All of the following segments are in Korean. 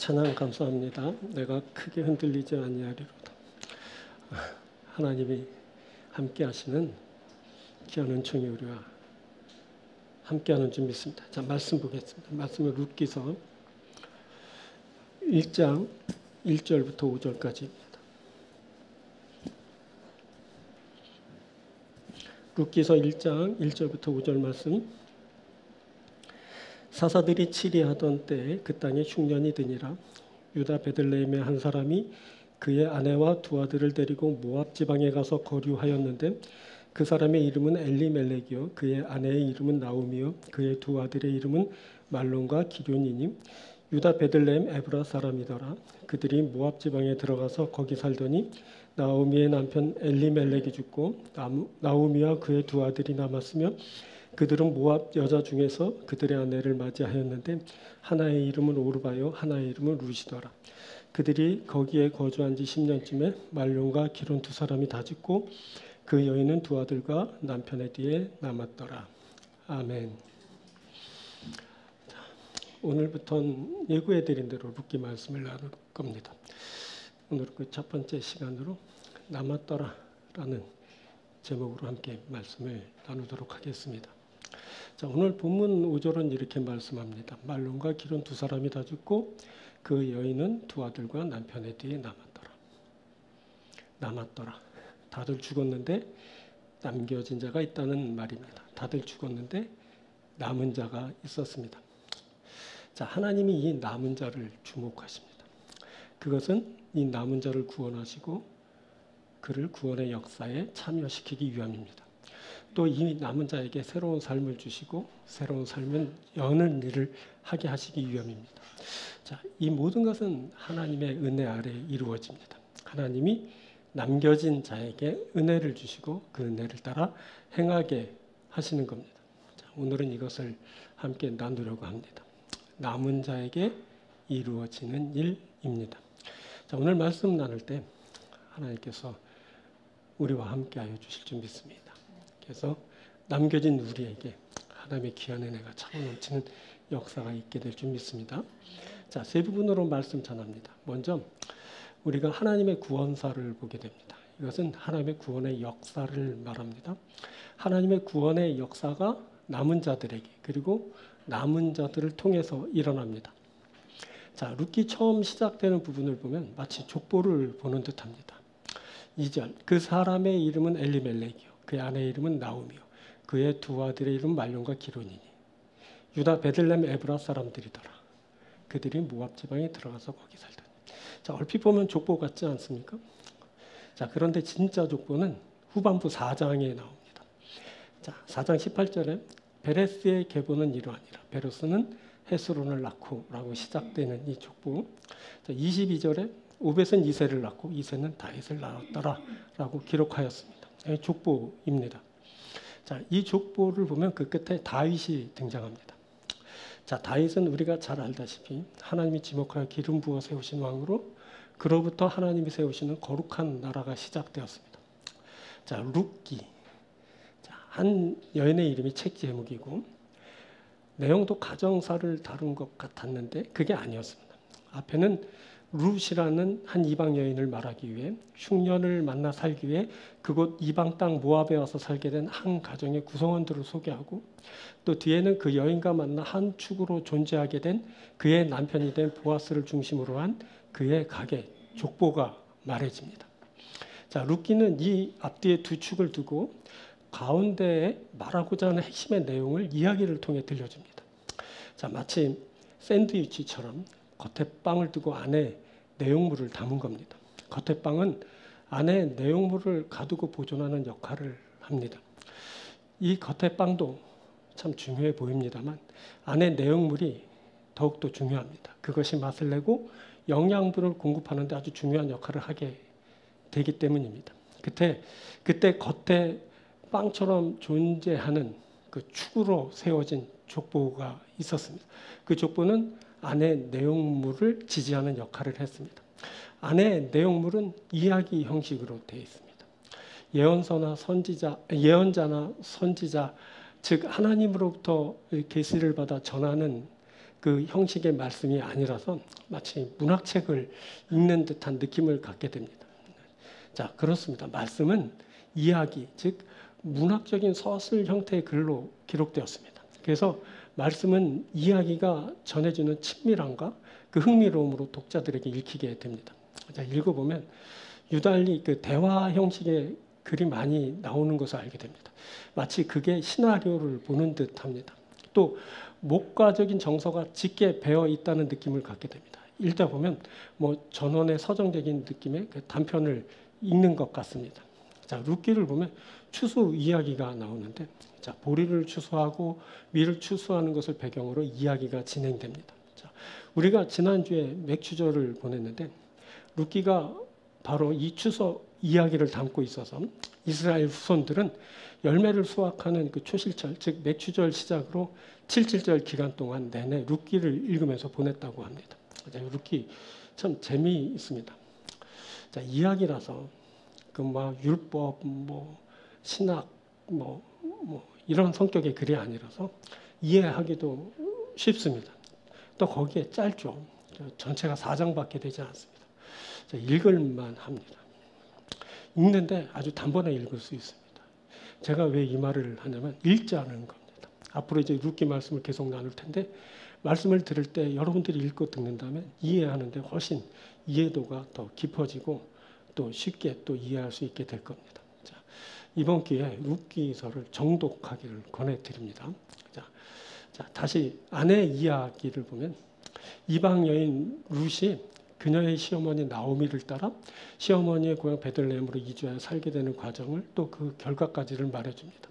찬양 감사합니다. 내가 크게 흔들리지 아니하리로다. 하나님이 함께 하시는 귀한 은총이 우리와 함께 하는 줄 믿습니다. 자, 말씀 보겠습니다. 말씀은 룻기서 1장 1절부터 5절까지입니다. 룻기서 1장 1절부터 5절 말씀. 사사들이 치리하던 때에 그 땅에 흉년이 드니라. 유다 베들레헴의 한 사람이 그의 아내와 두 아들을 데리고 모압 지방에 가서 거류하였는데 그 사람의 이름은 엘리멜렉이요 그의 아내의 이름은 나오미요 그의 두 아들의 이름은 말론과 기럐이니 유다 베들레헴 에브라 사람이더라. 그들이 모압 지방에 들어가서 거기 살더니 나오미의 남편 엘리멜렉이 죽고 나오미와 그의 두 아들이 남았으며 그들은 모압 여자 중에서 그들의 아내를 맞이하였는데 하나의 이름은 오르바요 하나의 이름은 룻이더라. 그들이 거기에 거주한 지 10년쯤에 말론과 기럐 두 사람이 다 죽고 그 여인은 두 아들과 남편의 뒤에 남았더라. 아멘. 자, 오늘부터는 예고해드린 대로 룻기 말씀을 나눌 겁니다. 오늘 그 첫 번째 시간으로 남았더라라는 제목으로 함께 말씀을 나누도록 하겠습니다. 자, 오늘 본문 5절은 이렇게 말씀합니다. 말론과 기럐 두 사람이 다 죽고 그 여인은 두 아들과 남편의 뒤에 남았더라. 남았더라. 다들 죽었는데 남겨진 자가 있다는 말입니다. 다들 죽었는데 남은 자가 있었습니다. 자, 하나님이 이 남은 자를 주목하십니다. 그것은 이 남은 자를 구원하시고 그를 구원의 역사에 참여시키기 위함입니다. 또 이 남은 자에게 새로운 삶을 주시고 새로운 삶은 여는 일을 하게 하시기 위함입니다. 자, 이 모든 것은 하나님의 은혜 아래 이루어집니다. 하나님이 남겨진 자에게 은혜를 주시고 그 은혜를 따라 행하게 하시는 겁니다. 자, 오늘은 이것을 함께 나누려고 합니다. 남은 자에게 이루어지는 일입니다. 자, 오늘 말씀 나눌 때 하나님께서 우리와 함께하여 주실 줄 믿습니다. 그래서 남겨진 우리에게 하나님의 귀한 은혜가 차고 넘치는 역사가 있게 될 줄 믿습니다. 자, 세 부분으로 말씀 전합니다. 먼저 우리가 하나님의 구원사를 보게 됩니다. 이것은 하나님의 구원의 역사를 말합니다. 하나님의 구원의 역사가 남은 자들에게 그리고 남은 자들을 통해서 일어납니다. 자, 룻기 처음 시작되는 부분을 보면 마치 족보를 보는 듯합니다. 2절 그 사람의 이름은 엘리멜렉이요 그의 아내의 이름은 나오미요 그의 두 아들의 이름은 말론과 기럐이니 유다 베들레헴 에브라 사람들이더라. 그들이 모압 지방에 들어가서 거기 살더니. 자, 얼핏 보면 족보 같지 않습니까? 자, 그런데 진짜 족보는 후반부 4장에 나옵니다. 자, 4장 18절에 베레스의 계보는 이러하니라. 베레스는 헤스론을 낳고라고 시작되는 이 족보. 자, 22절에 오벳은 이새를 낳고 이새는 다윗을 낳았더라라고 기록하였습니다. 이 족보입니다. 자, 이 족보를 보면 그 끝에 다윗이 등장합니다. 자, 다윗은 우리가 잘 알다시피 하나님이 지목하여 기름 부어 세우신 왕으로 그로부터 하나님이 세우시는 거룩한 나라가 시작되었습니다. 자, 룻기. 자, 한 여인의 이름이 책 제목이고 내용도 가정사를 다룬 것 같았는데 그게 아니었습니다. 앞에는 룻이라는 한 이방 여인을 말하기 위해 흉년을 만나 살기 위해 그곳 이방 땅 모압에 와서 살게 된 한 가정의 구성원들을 소개하고 또 뒤에는 그 여인과 만나 한 축으로 존재하게 된 그의 남편이 된 보아스를 중심으로 한 그의 가게 족보가 말해집니다. 자, 룻기는 이 앞뒤에 두 축을 두고 가운데에 말하고자 하는 핵심의 내용을 이야기를 통해 들려줍니다. 자, 마치 샌드위치처럼 겉에 빵을 두고 안에 내용물을 담은 겁니다. 겉에 빵은 안에 내용물을 가두고 보존하는 역할을 합니다. 이 겉에 빵도 참 중요해 보입니다만 안에 내용물이 더욱더 중요합니다. 그것이 맛을 내고 영양분을 공급하는 데 아주 중요한 역할을 하게 되기 때문입니다. 그때 겉에 빵처럼 존재하는 그 축으로 세워진 족보가 있었습니다. 그 족보는 안의 내용물을 지지하는 역할을 했습니다. 안의 내용물은 이야기 형식으로 되어 있습니다. 예언자나 선지자, 즉 하나님으로부터 계시를 받아 전하는 그 형식의 말씀이 아니라서 마치 문학책을 읽는 듯한 느낌을 갖게 됩니다. 자, 그렇습니다. 말씀은 이야기, 즉 문학적인 서술 형태의 글로 기록되었습니다. 그래서 말씀은 이야기가 전해주는 친밀함과 그 흥미로움으로 독자들에게 읽히게 됩니다. 자, 읽어보면 유달리 그 대화 형식의 글이 많이 나오는 것을 알게 됩니다. 마치 그게 시나리오를 보는 듯합니다. 또 목가적인 정서가 짙게 배어 있다는 느낌을 갖게 됩니다. 읽다 보면 뭐 전원의 서정적인 느낌의 그 단편을 읽는 것 같습니다. 자, 룻기를 보면 추수 이야기가 나오는데, 자, 보리를 추수하고 밀을 추수하는 것을 배경으로 이야기가 진행됩니다. 자, 우리가 지난주에 맥추절을 보냈는데 룻기가 바로 이 추수 이야기를 담고 있어서 이스라엘 후손들은 열매를 수확하는 그 초실절, 즉 맥추절 시작으로 7.7절 기간 동안 내내 룻기를 읽으면서 보냈다고 합니다. 자, 룻기 참 재미있습니다. 자, 이야기라서 그 막 율법, 뭐 신학, 뭐 이런 성격의 글이 아니라서 이해하기도 쉽습니다. 또 거기에 짧죠. 전체가 4장밖에 되지 않습니다. 자, 읽을만 합니다. 읽는데 아주 단번에 읽을 수 있습니다. 제가 왜 이 말을 하냐면 읽자는 겁니다. 앞으로 이제 룻기 말씀을 계속 나눌 텐데 말씀을 들을 때 여러분들이 읽고 듣는다면 이해하는데 훨씬 이해도가 더 깊어지고 또 쉽게 또 이해할 수 있게 될 겁니다. 자, 이번 기회에 룻기서를 정독하기를 권해드립니다. 자, 다시 아내의 이야기를 보면 이방 여인 룻이 그녀의 시어머니 나오미를 따라 시어머니의 고향 베들레헴으로 이주하여 살게 되는 과정을 또 그 결과까지를 말해줍니다.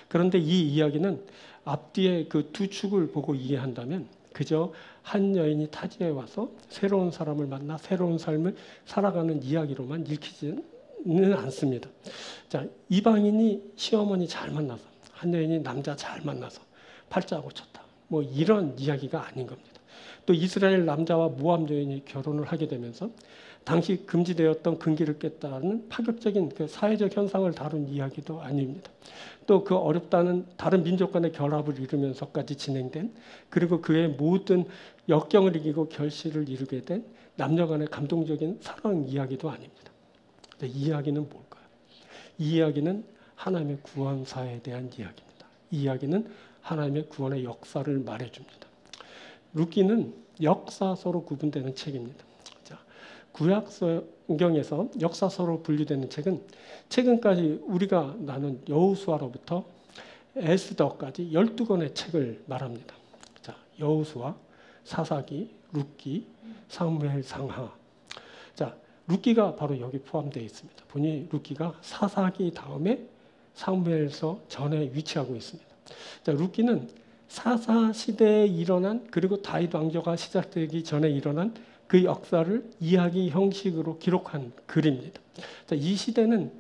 그런데 이 이야기는 앞뒤에 그 두 축을 보고 이해한다면 그저 한 여인이 타지에 와서 새로운 사람을 만나 새로운 삶을 살아가는 이야기로만 읽히지는 않습니다. 자, 이방인이 시어머니 잘 만나서 한 여인이 남자 잘 만나서 팔자 고쳤다. 뭐 이런 이야기가 아닌 겁니다. 또 이스라엘 남자와 모압 여인이 결혼을 하게 되면서 당시 금지되었던 금기를 깼다는 파격적인 그 사회적 현상을 다룬 이야기도 아닙니다. 또 그 어렵다는 다른 민족 간의 결합을 이루면서까지 진행된 그리고 그의 모든 역경을 이기고 결실을 이루게 된 남녀 간의 감동적인 사랑 이야기도 아닙니다. 이 이야기는 뭘까요? 이 이야기는 하나님의 구원사에 대한 이야기입니다. 이 이야기는 하나님의 구원의 역사를 말해줍니다. 룻기는 역사서로 구분되는 책입니다. 자, 구약 성경에서 역사서로 분류되는 책은 최근까지 우리가 나눈 여호수아로부터 에스더까지 12권의 책을 말합니다. 자, 여호수아, 사사기, 룻기, 사무엘 상하. 자, 룻기가 바로 여기 포함되어 있습니다. 보니 룻기가 사사기 다음에 사무엘서 전에 위치하고 있습니다. 자, 룻기는 사사 시대에 일어난 그리고 다윗 왕조가 시작되기 전에 일어난 그 역사를 이야기 형식으로 기록한 글입니다. 자, 이 시대는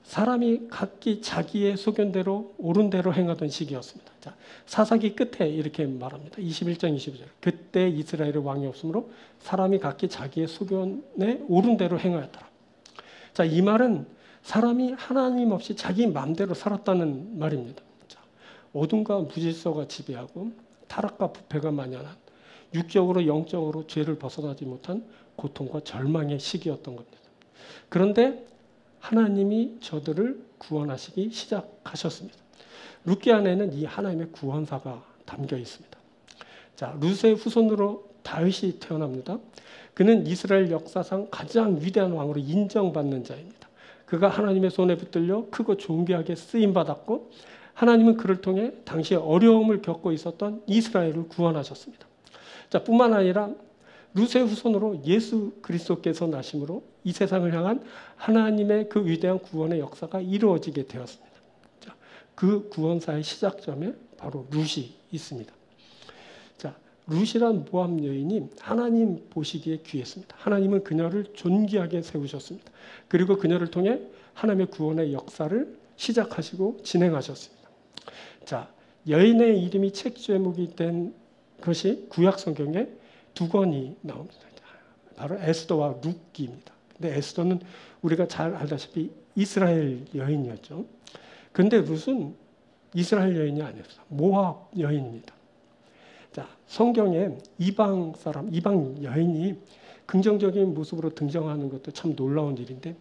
사람이 각기 자기의 소견대로 옳은 대로 행하던 시기였습니다. 자, 사사기 끝에 이렇게 말합니다. 21장 22절. 그때 이스라엘의 왕이 없으므로 사람이 각기 자기의 소견에 옳은 대로 행하였더라. 자, 이 말은 사람이 하나님 없이 자기 마음대로 살았다는 말입니다. 자, 어둠과 무질서가 지배하고 타락과 부패가 만연한 육적으로 영적으로 죄를 벗어나지 못한 고통과 절망의 시기였던 겁니다. 그런데 하나님이 저들을 구원하시기 시작하셨습니다. 룻기 안에는 이 하나님의 구원사가 담겨 있습니다. 자, 룻의 후손으로 다윗이 태어납니다. 그는 이스라엘 역사상 가장 위대한 왕으로 인정받는 자입니다. 그가 하나님의 손에 붙들려 크고 존귀하게 쓰임받았고 하나님은 그를 통해 당시에 어려움을 겪고 있었던 이스라엘을 구원하셨습니다. 자, 뿐만 아니라 룻의 후손으로 예수 그리스도께서 나심으로 이 세상을 향한 하나님의 그 위대한 구원의 역사가 이루어지게 되었습니다. 자, 그 구원사의 시작점에 바로 룻이 있습니다. 자, 룻이란 모압 여인이 하나님 보시기에 귀했습니다. 하나님은 그녀를 존귀하게 세우셨습니다. 그리고 그녀를 통해 하나님의 구원의 역사를 시작하시고 진행하셨습니다. 자, 여인의 이름이 책 제목이 된 것이 구약 성경에 두 권이 나옵니다. 바로 에스더와 룻기입니다. 근데 에스더는 우리가 잘 알다시피 이스라엘 여인이었죠. 근데 룻은 이스라엘 여인이 아니었어요. 모압 여인입니다. 자, 성경에 이방 사람, 이방 여인이 긍정적인 모습으로 등장하는 것도 참 놀라운 일인데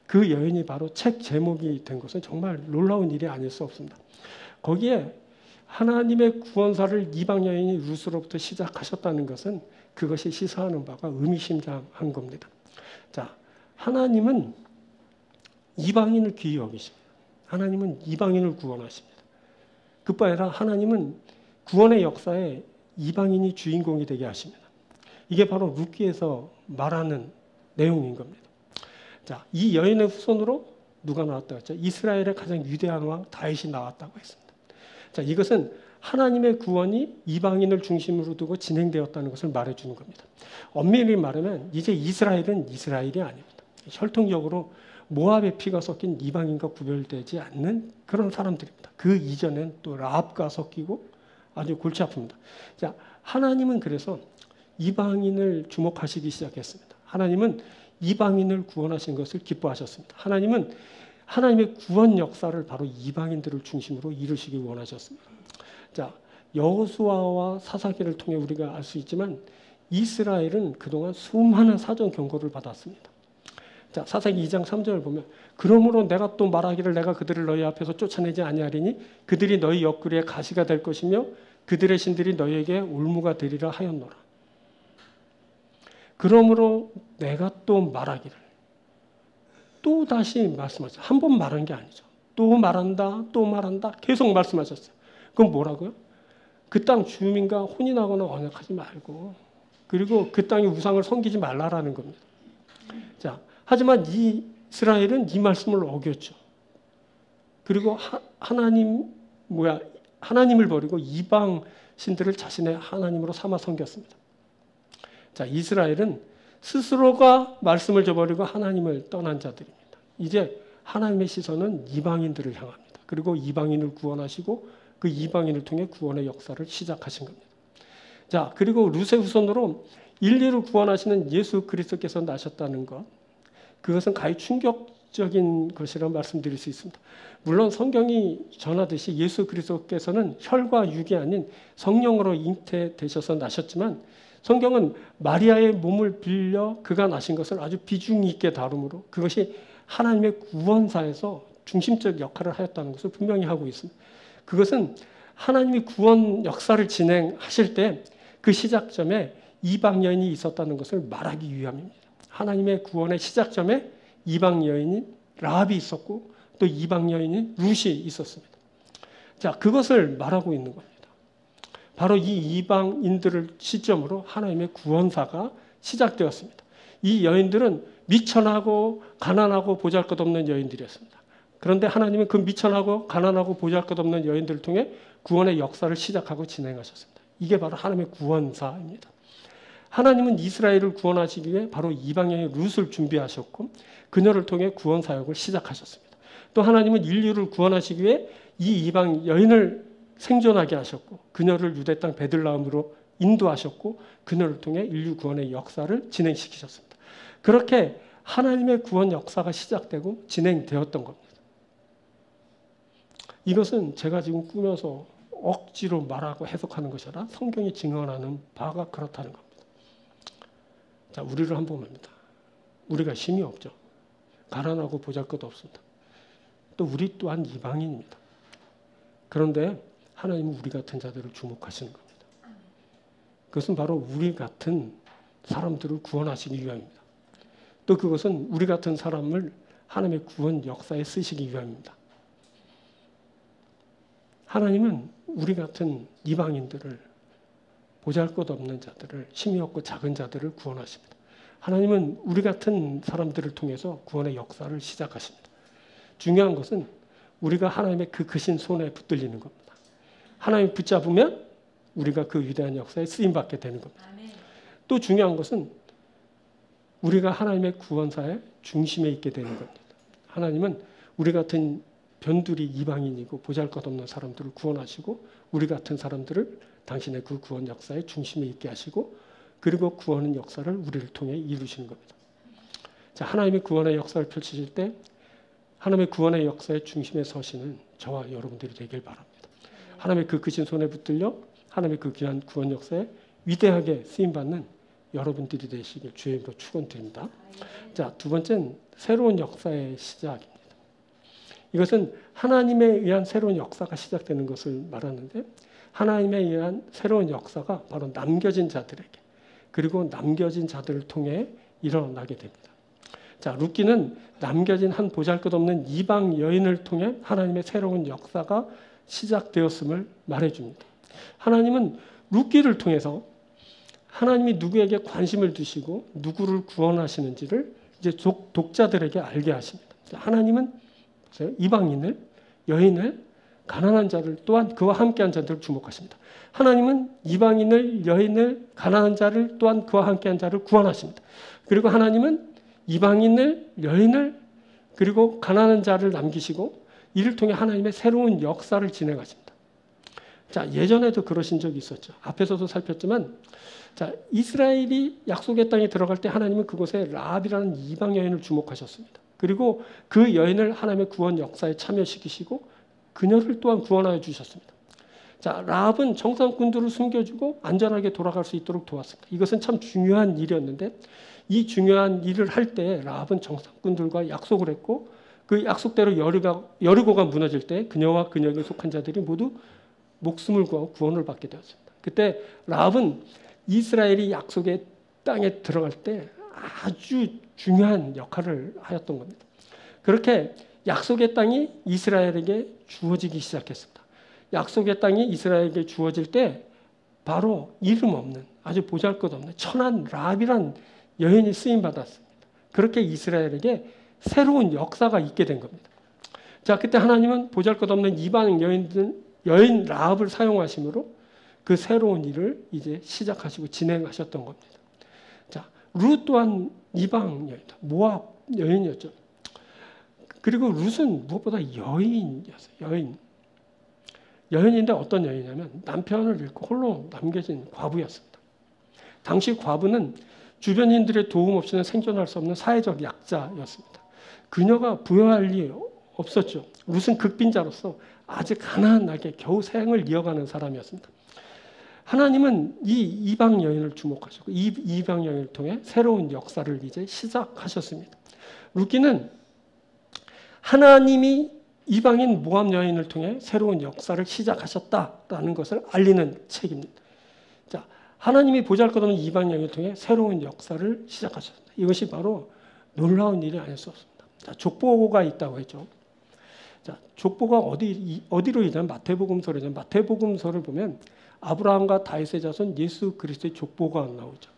그 여인이 바로 책 제목이 된 것은 정말 놀라운 일이 아닐 수 없습니다. 거기에 하나님의 구원사를 이방 여인이 루스로부터 시작하셨다는 것은 그것이 시사하는 바가 의미심장한 겁니다. 자, 하나님은 이방인을 귀히 여기십니다. 하나님은 이방인을 구원하십니다. 그뿐 아니라 하나님은 구원의 역사에 이방인이 주인공이 되게 하십니다. 이게 바로 룻기에서 말하는 내용인 겁니다. 자, 이 여인의 후손으로 누가 나왔다고 했죠? 이스라엘의 가장 위대한 왕 다윗이 나왔다고 했습니다. 자, 이것은 하나님의 구원이 이방인을 중심으로 두고 진행되었다는 것을 말해주는 겁니다. 엄밀히 말하면 이제 이스라엘은 이스라엘이 아닙니다. 혈통적으로 모압의 피가 섞인 이방인과 구별되지 않는 그런 사람들입니다. 그 이전엔 또 라합과 섞이고 아주 골치 아픕니다. 자, 하나님은 그래서 이방인을 주목하시기 시작했습니다. 하나님은 이방인을 구원하신 것을 기뻐하셨습니다. 하나님은 하나님의 구원 역사를 바로 이방인들을 중심으로 이루시기 원하셨습니다. 자, 여호수아와 사사기를 통해 우리가 알 수 있지만 이스라엘은 그동안 수많은 사전 경고를 받았습니다. 자, 사사기 2장 3절을 보면 그러므로 내가 또 말하기를 내가 그들을 너희 앞에서 쫓아내지 아니하리니 그들이 너희 옆구리에 가시가 될 것이며 그들의 신들이 너희에게 올무가 되리라 하였노라. 그러므로 내가 또 말하기를 또 다시 말씀하셨어요. 한 번 말한 게 아니죠. 또 말한다, 또 말한다. 계속 말씀하셨어요. 그럼 뭐라고요? 그 땅 주민과 혼인하거나 언약하지 말고 그리고 그 땅의 우상을 섬기지 말라라는 겁니다. 자, 하지만 이스라엘은 이 말씀을 어겼죠. 그리고 하나님을 버리고 이방 신들을 자신의 하나님으로 삼아 섬겼습니다. 자, 이스라엘은 스스로가 말씀을 저버리고 하나님을 떠난 자들입니다. 이제 하나님의 시선은 이방인들을 향합니다. 그리고 이방인을 구원하시고 그 이방인을 통해 구원의 역사를 시작하신 겁니다. 자, 그리고 룻의 후손으로 인류를 구원하시는 예수 그리스도께서 나셨다는 것, 그것은 가히 충격적인 것이라고 말씀드릴 수 있습니다. 물론 성경이 전하듯이 예수 그리스도께서는 혈과 육이 아닌 성령으로 잉태되셔서 나셨지만 성경은 마리아의 몸을 빌려 그가 나신 것을 아주 비중 있게 다루므로 그것이 하나님의 구원사에서 중심적 역할을 하였다는 것을 분명히 하고 있습니다. 그것은 하나님이 구원 역사를 진행하실 때 그 시작점에 이방 여인이 있었다는 것을 말하기 위함입니다. 하나님의 구원의 시작점에 이방 여인인 라합이 있었고 또 이방 여인인 룻이 있었습니다. 자, 그것을 말하고 있는 겁니다. 바로 이 이방인들을 시점으로 하나님의 구원사가 시작되었습니다. 이 여인들은 미천하고 가난하고 보잘것없는 여인들이었습니다. 그런데 하나님은 그 미천하고 가난하고 보잘것없는 여인들을 통해 구원의 역사를 시작하고 진행하셨습니다. 이게 바로 하나님의 구원사입니다. 하나님은 이스라엘을 구원하시기 위해 바로 이방인의 룻을 준비하셨고 그녀를 통해 구원 사역을 시작하셨습니다. 또 하나님은 인류를 구원하시기 위해 이 이방 여인을 생존하게 하셨고 그녀를 유대 땅 베들레헴으로 인도하셨고 그녀를 통해 인류 구원의 역사를 진행시키셨습니다. 그렇게 하나님의 구원 역사가 시작되고 진행되었던 겁니다. 이것은 제가 지금 꾸며서 억지로 말하고 해석하는 것이 아니라 성경이 증언하는 바가 그렇다는 겁니다. 자, 우리를 한번 봅니다. 우리가 힘이 없죠. 가난하고 보잘것 없습니다. 또 우리 또한 이방인입니다. 그런데 하나님은 우리 같은 자들을 주목하시는 겁니다. 그것은 바로 우리 같은 사람들을 구원하시기 위함입니다. 또 그것은 우리 같은 사람을 하나님의 구원 역사에 쓰시기 위함입니다. 하나님은 우리 같은 이방인들을 보잘것없는 자들을 힘이 없고 작은 자들을 구원하십니다. 하나님은 우리 같은 사람들을 통해서 구원의 역사를 시작하십니다. 중요한 것은 우리가 하나님의 그 크신 손에 붙들리는 겁니다. 하나님 붙잡으면 우리가 그 위대한 역사에 쓰임받게 되는 겁니다. 또 중요한 것은 우리가 하나님의 구원사의 중심에 있게 되는 겁니다. 하나님은 우리 같은 변두리 이방인이고 보잘것없는 사람들을 구원하시고 우리 같은 사람들을 당신의 그 구원 역사의 중심에 있게 하시고 그리고 구원의 역사를 우리를 통해 이루시는 겁니다. 자, 하나님의 구원의 역사를 펼치실 때 하나님의 구원의 역사의 중심에 서시는 저와 여러분들이 되길 바랍니다. 하나님의 그 크신 손에 붙들려 하나님의 그 귀한 구원 역사에 위대하게 쓰임받는 여러분들이 되시길 주의 이름으로 축원드립니다. 자, 두 번째는 새로운 역사의 시작입니다. 이것은 하나님에 의한 새로운 역사가 시작되는 것을 말하는데, 하나님에 의한 새로운 역사가 바로 남겨진 자들에게, 그리고 남겨진 자들을 통해 일어나게 됩니다. 자, 룻기는 남겨진 한 보잘것없는 이방 여인을 통해 하나님의 새로운 역사가 시작되었음을 말해줍니다. 하나님은 룻기를 통해서 하나님이 누구에게 관심을 두시고 누구를 구원하시는지를 이제 독자들에게 알게 하십니다. 하나님은 이방인을, 여인을, 가난한 자를, 또한 그와 함께한 자들을 주목하십니다. 하나님은 이방인을, 여인을, 가난한 자를, 또한 그와 함께한 자를 구원하십니다. 그리고 하나님은 이방인을, 여인을, 그리고 가난한 자를 남기시고 이를 통해 하나님의 새로운 역사를 진행하십니다. 자, 예전에도 그러신 적이 있었죠. 앞에서도 살폈지만, 자, 이스라엘이 약속의 땅에 들어갈 때 하나님은 그곳에 라합이라는 이방 여인을 주목하셨습니다. 그리고 그 여인을 하나님의 구원 역사에 참여시키시고 그녀를 또한 구원하여 주셨습니다. 자, 라합은 정상꾼들을 숨겨주고 안전하게 돌아갈 수 있도록 도왔습니다. 이것은 참 중요한 일이었는데, 이 중요한 일을 할 때 라합은 정상꾼들과 약속을 했고, 그 약속대로 여리고가 무너질 때 그녀와 그녀에게 속한 자들이 모두 목숨을 구하고 구원을 받게 되었습니다. 그때 라합은 이스라엘이 약속의 땅에 들어갈 때 아주 중요한 역할을 하였던 겁니다. 그렇게 약속의 땅이 이스라엘에게 주어지기 시작했습니다. 약속의 땅이 이스라엘에게 주어질 때 바로 이름 없는, 아주 보잘것없는 천한 라합이란 여인이 쓰임받았습니다. 그렇게 이스라엘에게 새로운 역사가 있게 된 겁니다. 자, 그때 하나님은 보잘것없는 이방 여인 라합을 사용하심으로 그 새로운 일을 이제 시작하시고 진행하셨던 겁니다. 자, 룻 또한 이방 여인, 모압 여인이었죠. 그리고 룻은 무엇보다 여인이었어요. 여인인데 어떤 여인이냐면 남편을 잃고 홀로 남겨진 과부였습니다. 당시 과부는 주변인들의 도움 없이는 생존할 수 없는 사회적 약자였습니다. 그녀가 부여할 리 없었죠. 룻은 극빈자로서 아주 가난하게 겨우 생을 이어가는 사람이었습니다. 하나님은 이 이방 여인을 주목하셨고 이 이방 여인을 통해 새로운 역사를 이제 시작하셨습니다. 룻기는 하나님이 이방인 모압 여인을 통해 새로운 역사를 시작하셨다라는 것을 알리는 책입니다. 자, 하나님이 보잘것없는 이방 여인을 통해 새로운 역사를 시작하셨습니다. 이것이 바로 놀라운 일이 아닐 수 없습니다. 자, 족보가 있다고 했죠. 자, 족보가 어디로 있냐면 마태복음서로 있냐면 마태복음서를 보면 아브라함과 다윗의 자손 예수 그리스도의 족보가 나오죠.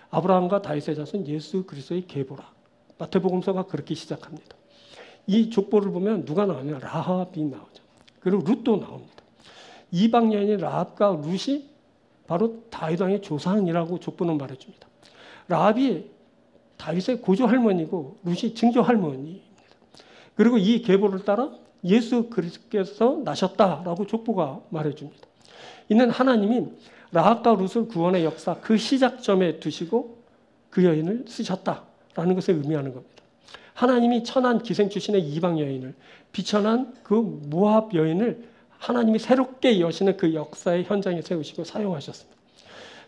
아브라함과 다윗의 자손 예수 그리스도의 계보라. 마태복음서가 그렇게 시작합니다. 이 족보를 보면 누가 나오냐면 라합이 나오죠. 그리고 룻도 나옵니다. 이방 여인인 라합과 룻이 바로 다윗 왕의 조상이라고 족보는 말해줍니다. 라합이 다윗의 고조 할머니고 룻이 증조 할머니입니다. 그리고 이 계보를 따라 예수 그리스도께서 나셨다라고 족보가 말해줍니다. 이는 하나님이 라합과 룻을 구원의 역사 그 시작점에 두시고 그 여인을 쓰셨다라는 것을 의미하는 겁니다. 하나님이 천한 기생 출신의 이방 여인을, 비천한 그 모압 여인을 하나님이 새롭게 여시는 그 역사의 현장에 세우시고 사용하셨습니다.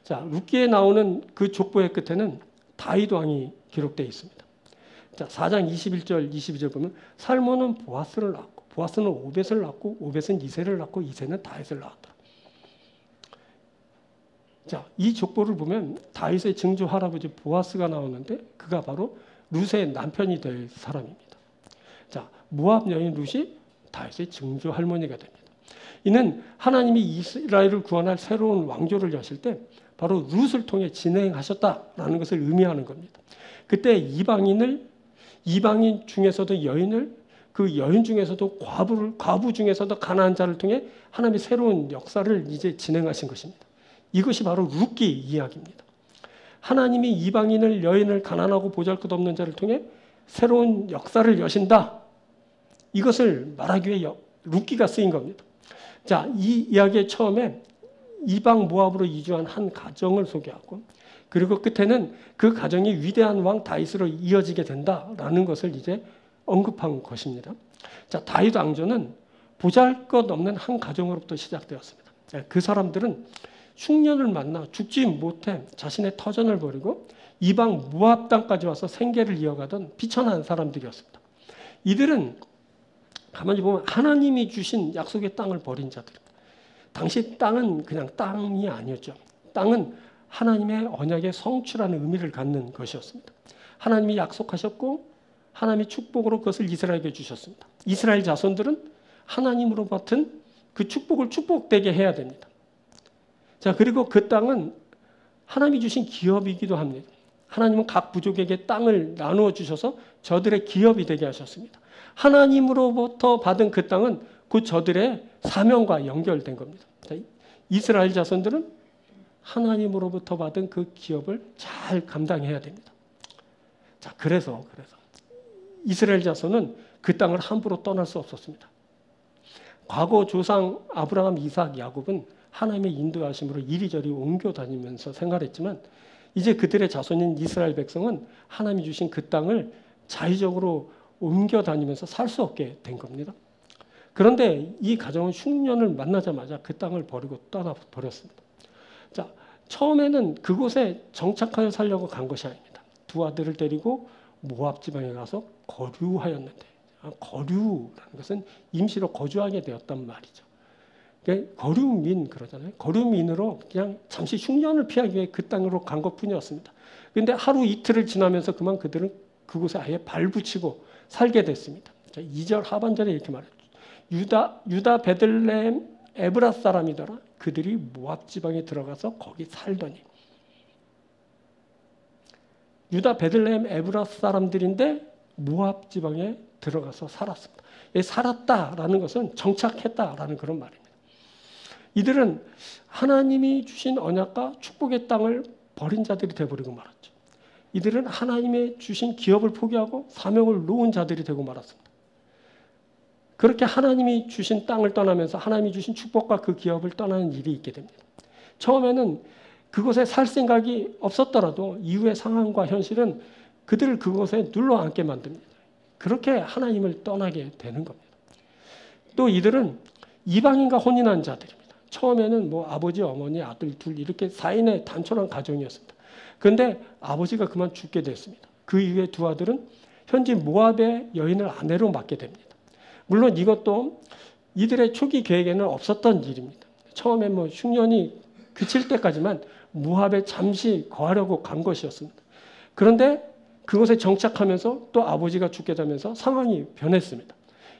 자, 룻기에 나오는 그 족보의 끝에는 다윗 왕이 기록되어 있습니다. 자, 4장 21절, 22절 보면 살몬은 보아스를 낳았고 보아스는 오벳을 낳고 오벳은 이새를 낳고 이새는 다윗을 낳았다. 자, 이 족보를 보면 다윗의 증조 할아버지 보아스가 나오는데 그가 바로 룻의 남편이 될 사람입니다. 자, 모압 여인 룻이 다윗의 증조 할머니가 됩니다. 이는 하나님이 이스라엘을 구원할 새로운 왕조를 여실 때 바로 룻을 통해 진행하셨다라는 것을 의미하는 겁니다. 그때 이방인 중에서도 여인을, 그 여인 중에서도 과부 중에서도 가난한 자를 통해 하나님의 새로운 역사를 이제 진행하신 것입니다. 이것이 바로 룻기 이야기입니다. 하나님이 이방인을, 여인을, 가난하고 보잘것없는 자를 통해 새로운 역사를 여신다. 이것을 말하기 위해 룻기가 쓰인 겁니다. 자, 이 이야기의 처음에 이방 모압으로 이주한 한 가정을 소개하고 그리고 끝에는 그 가정이 위대한 왕 다윗으로 이어지게 된다라는 것을 이제 언급한 것입니다. 자, 다윗 왕조는 보잘것없는 한 가정으로부터 시작되었습니다. 그 사람들은 흉년을 만나 죽지 못해 자신의 터전을 버리고 이방 모압 땅까지 와서 생계를 이어가던 비천한 사람들이었습니다. 이들은 가만히 보면 하나님이 주신 약속의 땅을 버린 자들입니다. 당시 땅은 그냥 땅이 아니었죠. 땅은 하나님의 언약의 성취라는 의미를 갖는 것이었습니다. 하나님이 약속하셨고 하나님이 축복으로 그것을 이스라엘에게 주셨습니다. 이스라엘 자손들은 하나님으로 받은 그 축복을 축복되게 해야 됩니다. 자, 그리고 그 땅은 하나님이 주신 기업이기도 합니다. 하나님은 각 부족에게 땅을 나누어 주셔서 저들의 기업이 되게 하셨습니다. 하나님으로부터 받은 그 땅은 곧 저들의 사명과 연결된 겁니다. 자, 이스라엘 자손들은 하나님으로부터 받은 그 기업을 잘 감당해야 됩니다. 자, 그래서 이스라엘 자손은 그 땅을 함부로 떠날 수 없었습니다. 과거 조상 아브라함, 이삭, 야곱은 하나님의 인도하심으로 이리저리 옮겨 다니면서 생활했지만 이제 그들의 자손인 이스라엘 백성은 하나님이 주신 그 땅을 자의적으로 옮겨 다니면서 살 수 없게 된 겁니다. 그런데 이 가정은 흉년을 만나자마자 그 땅을 버리고 떠나버렸습니다. 자, 처음에는 그곳에 정착하여 살려고 간 것이 아닙니다. 두 아들을 데리고 모압 지방에 가서 거류하였는데, 거류라는 것은 임시로 거주하게 되었단 말이죠. 거류민 그러잖아요. 거류민으로 그냥 잠시 흉년을 피하기 위해 그 땅으로 간 것뿐이었습니다. 그런데 하루 이틀을 지나면서 그만 그들은 그곳에 아예 발붙이고 살게 됐습니다. 2절 하반절에 이렇게 말했죠. 유다 베들레헴 에브라 사람이더라. 그들이 모압 지방에 들어가서 거기 살더니. 유다 베들레헴 에브라 사람들인데 모압 지방에 들어가서 살았습니다. 살았다라는 것은 정착했다라는 그런 말입니다. 이들은 하나님이 주신 언약과 축복의 땅을 버린 자들이 되어버리고 말았죠. 이들은 하나님의 주신 기업을 포기하고 사명을 놓은 자들이 되고 말았습니다. 그렇게 하나님이 주신 땅을 떠나면서 하나님이 주신 축복과 그 기업을 떠나는 일이 있게 됩니다. 처음에는 그곳에 살 생각이 없었더라도 이후의 상황과 현실은 그들을 그곳에 눌러앉게 만듭니다. 그렇게 하나님을 떠나게 되는 겁니다. 또 이들은 이방인과 혼인한 자들입니다. 처음에는 아버지, 어머니, 아들 둘 이렇게 4인의 단촐한 가정이었습니다. 그런데 아버지가 그만 죽게 됐습니다. 그 이후에 두 아들은 현지 모압의 여인을 아내로 맡게 됩니다. 물론 이것도 이들의 초기 계획에는 없었던 일입니다. 처음에 흉년이 그칠 때까지만 모압에 잠시 거하려고 간 것이었습니다. 그런데 그곳에 정착하면서 또 아버지가 죽게 되면서 상황이 변했습니다.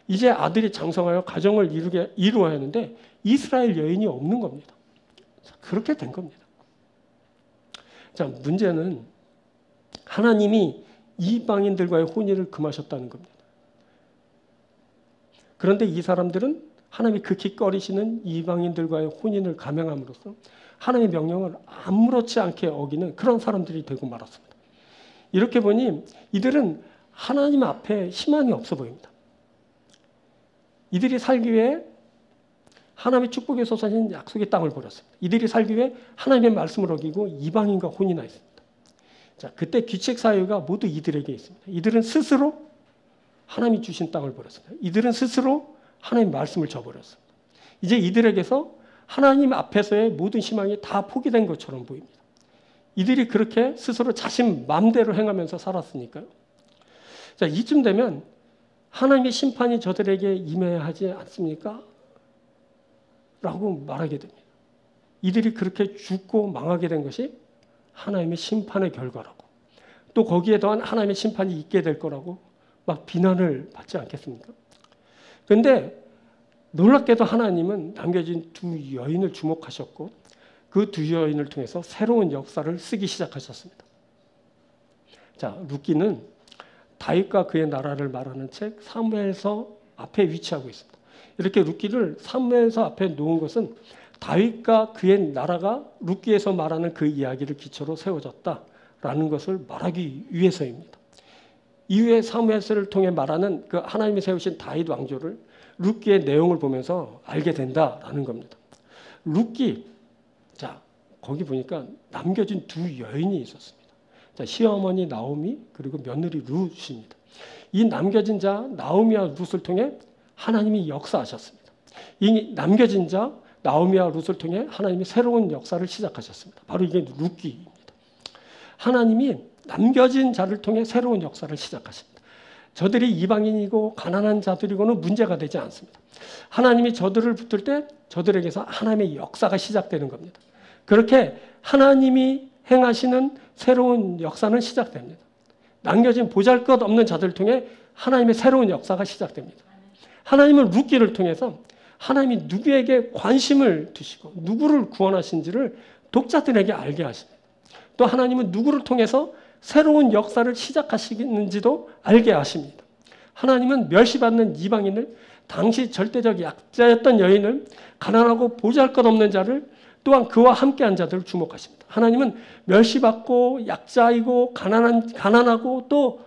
이제 아들이 장성하여 가정을 이루어야 하는데 이스라엘 여인이 없는 겁니다. 그렇게 된 겁니다. 자, 문제는 하나님이 이방인들과의 혼인을 금하셨다는 겁니다. 그런데 이 사람들은 하나님이 극히 꺼리시는 이방인들과의 혼인을 감행함으로써 하나님의 명령을 아무렇지 않게 어기는 그런 사람들이 되고 말았습니다. 이렇게 보니 이들은 하나님 앞에 희망이 없어 보입니다. 이들이 살기 위해 하나님의 축복에 솟아진 약속의 땅을 버렸습니다. 이들이 살기 위해 하나님의 말씀을 어기고 이방인과 혼인하였습니다. 자, 그때 규칙 사유가 모두 이들에게 있습니다. 이들은 스스로 하나님이 주신 땅을 버렸습니다. 이들은 스스로 하나님의 말씀을 저버렸습니다. 이제 이들에게서 하나님 앞에서의 모든 희망이 다 포기된 것처럼 보입니다. 이들이 그렇게 스스로 자신 마음대로 행하면서 살았으니까요. 자, 이쯤 되면 하나님의 심판이 저들에게 임해야 하지 않습니까? 라고 말하게 됩니다. 이들이 그렇게 죽고 망하게 된 것이 하나님의 심판의 결과라고, 또 거기에 더한 하나님의 심판이 있게 될 거라고 막 비난을 받지 않겠습니까? 그런데 놀랍게도 하나님은 남겨진 두 여인을 주목하셨고 그 두 여인을 통해서 새로운 역사를 쓰기 시작하셨습니다. 자, 룻기는 다윗과 그의 나라를 말하는 책 사무엘서 앞에 위치하고 있습니다. 이렇게 룻기를 사무엘서 앞에 놓은 것은 다윗과 그의 나라가 룻기에서 말하는 그 이야기를 기초로 세워졌다라는 것을 말하기 위해서입니다. 이후에 사무엘서를 통해 말하는 그 하나님이 세우신 다윗 왕조를 룻기의 내용을 보면서 알게 된다라는 겁니다. 룻기, 자, 거기 보니까 남겨진 두 여인이 있었습니다. 자, 시어머니 나오미 그리고 며느리 룻입니다. 이 남겨진 자 나오미와 룻을 통해 하나님이 역사하셨습니다. 이 남겨진 자 나오미와 룻을 통해 하나님이 새로운 역사를 시작하셨습니다. 바로 이게 룻기입니다. 하나님이 남겨진 자를 통해 새로운 역사를 시작하십니다. 저들이 이방인이고 가난한 자들이고는 문제가 되지 않습니다. 하나님이 저들을 붙들 때 저들에게서 하나님의 역사가 시작되는 겁니다. 그렇게 하나님이 행하시는 새로운 역사는 시작됩니다. 남겨진 보잘것없는 자들을 통해 하나님의 새로운 역사가 시작됩니다. 하나님은 룻기를 통해서 하나님이 누구에게 관심을 두시고 누구를 구원하신지를 독자들에게 알게 하십니다. 또 하나님은 누구를 통해서 새로운 역사를 시작하시는지도 알게 하십니다. 하나님은 멸시받는 이방인을, 당시 절대적 약자였던 여인을, 가난하고 보잘것없는 자를, 또한 그와 함께한 자들을 주목하십니다. 하나님은 멸시받고 약자이고 가난하고 또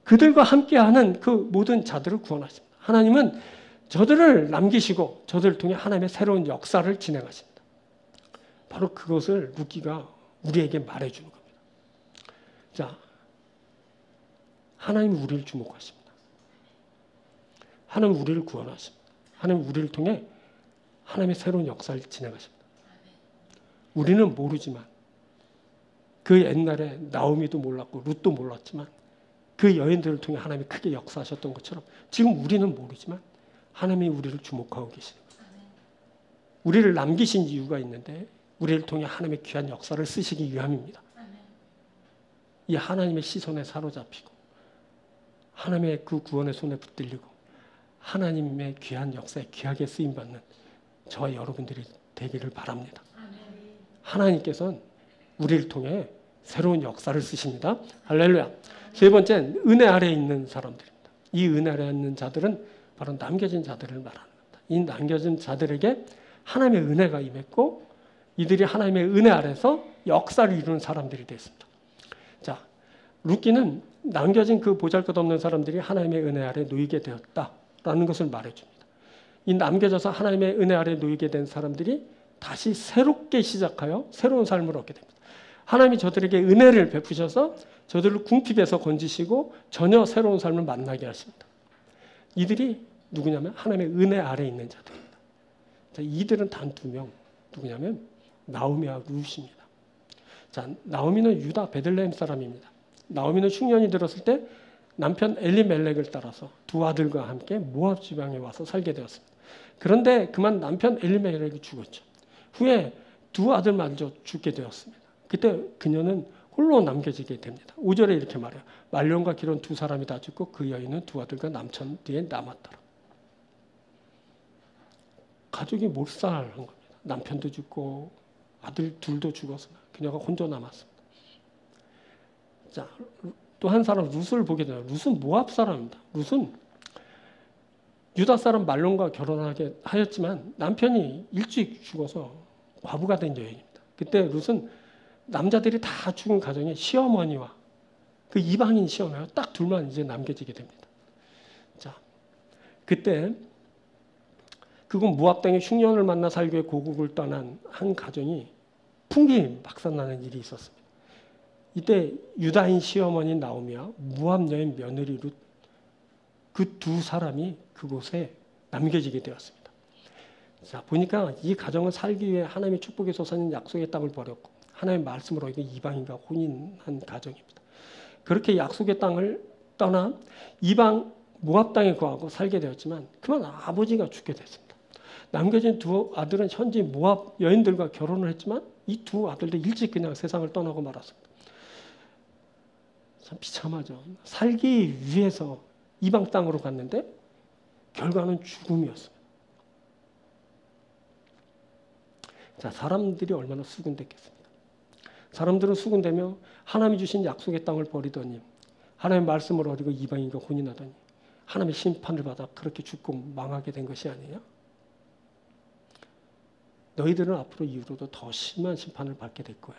그들과 함께하는 그 모든 자들을 구원하십니다. 하나님은 저들을 남기시고 저들을 통해 하나님의 새로운 역사를 진행하십니다. 바로 그것을 룻기가 우리에게 말해주는 겁니다. 자, 하나님은 우리를 주목하십니다. 하나님은 우리를 구원하십니다. 하나님은 우리를 통해 하나님의 새로운 역사를 진행하십니다. 우리는 모르지만 그 옛날에 나오미도 몰랐고 룻도 몰랐지만 그 여인들을 통해 하나님이 크게 역사하셨던 것처럼 지금 우리는 모르지만 하나님이 우리를 주목하고 계시는 거예요. 우리를 남기신 이유가 있는데 우리를 통해 하나님의 귀한 역사를 쓰시기 위함입니다. 이 하나님의 시선에 사로잡히고 하나님의 그 구원의 손에 붙들리고 하나님의 귀한 역사에 귀하게 쓰임받는 저와 여러분들이 되기를 바랍니다. 하나님께서는 우리를 통해 새로운 역사를 쓰십니다. 할렐루야. 세 번째는 은혜 아래에 있는 사람들입니다. 이 은혜 아래에 있는 자들은 바로 남겨진 자들을 말하는 겁니다. 이 남겨진 자들에게 하나님의 은혜가 임했고 이들이 하나님의 은혜 아래서 역사를 이루는 사람들이 됐습니다. 자, 룻기는 남겨진 그 보잘것없는 사람들이 하나님의 은혜 아래 놓이게 되었다라는 것을 말해줍니다. 이 남겨져서 하나님의 은혜 아래 놓이게 된 사람들이 다시 새롭게 시작하여 새로운 삶을 얻게 됩니다. 하나님이 저들에게 은혜를 베푸셔서 저들을 궁핍에서 건지시고 전혀 새로운 삶을 만나게 하십니다. 이들이 누구냐면 하나님의 은혜 아래에 있는 자들입니다. 자, 이들은 단 2명. 누구냐면 나오미와 룻입니다. 자, 나오미는 유다 베들레헴 사람입니다. 나오미는 흉년이 들었을 때 남편 엘리멜렉을 따라서 2 아들과 함께 모압 지방에 와서 살게 되었습니다. 그런데 그만 남편 엘리멜렉이 죽었죠. 후에 2 아들마저 죽게 되었습니다. 그때 그녀는 홀로 남겨지게 됩니다. 5절에 이렇게 말해요. 말년과 기른 2 사람이 다 죽고 그 여인은 2 아들과 남편 뒤에 남았더라. 가족이 몰살한 겁니다. 남편도 죽고 아들 둘도 죽어서 그녀가 혼자 남았습니다. 자, 또 한 사람 룻을 보게 돼요. 룻은 모압 사람입니다. 룻은 유다 사람 말론과 결혼하게 하였지만 남편이 일찍 죽어서 과부가 된 여인입니다. 그때 룻은 남자들이 다 죽은 가정에 시어머니와 그 이방인 시어머니와 딱 둘만 이제 남겨지게 됩니다. 자, 그때 그건 모압 땅에 흉년을 만나 살기 위해 고국을 떠난 한 가정이 풍기박산나는 일이 있었습니다. 이때 유다인 시어머니 나오미와 모압 여인 며느리 룻 그 2 사람이 그곳에 남겨지게 되었습니다. 자, 보니까 이 가정은 살기 위해 하나님의 축복의 솟아있는 약속의 땅을 버렸고 하나님의 말씀으로 이방인과 혼인한 가정입니다. 그렇게 약속의 땅을 떠나 이방 모압 땅에 거하고 살게 되었지만 그만 아버지가 죽게 됐습니다. 남겨진 2 아들은 현지 모압 여인들과 결혼을 했지만 이 2 아들도 일찍 그냥 세상을 떠나고 말았습니다. 참 비참하죠. 살기 위해서 이방 땅으로 갔는데 결과는 죽음이었습니다. 자, 사람들이 얼마나 수군댔겠습니까? 사람들은 수군대며 하나님이 주신 약속의 땅을 버리더니 하나님의 말씀을 어기고 이방인과 혼인하더니 하나님의 심판을 받아 그렇게 죽고 망하게 된 것이 아니냐? 너희들은 앞으로 이후로도 더 심한 심판을 받게 될 거야.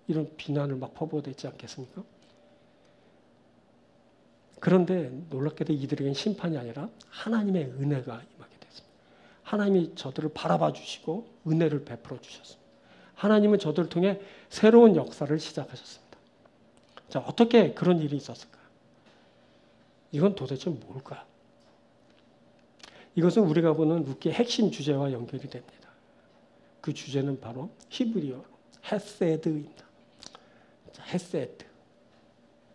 이런 비난을 막 퍼부어댔지 않겠습니까? 그런데 놀랍게도 이들에게는 심판이 아니라 하나님의 은혜가 임하게 됐습니다. 하나님이 저들을 바라봐 주시고 은혜를 베풀어 주셨습니다. 하나님은 저들을 통해 새로운 역사를 시작하셨습니다. 자, 어떻게 그런 일이 있었을까? 이건 도대체 뭘까? 이것은 우리가 보는 룻기의 핵심 주제와 연결이 됩니다. 그 주제는 바로 히브리어 헤세드입니다. 헤세드.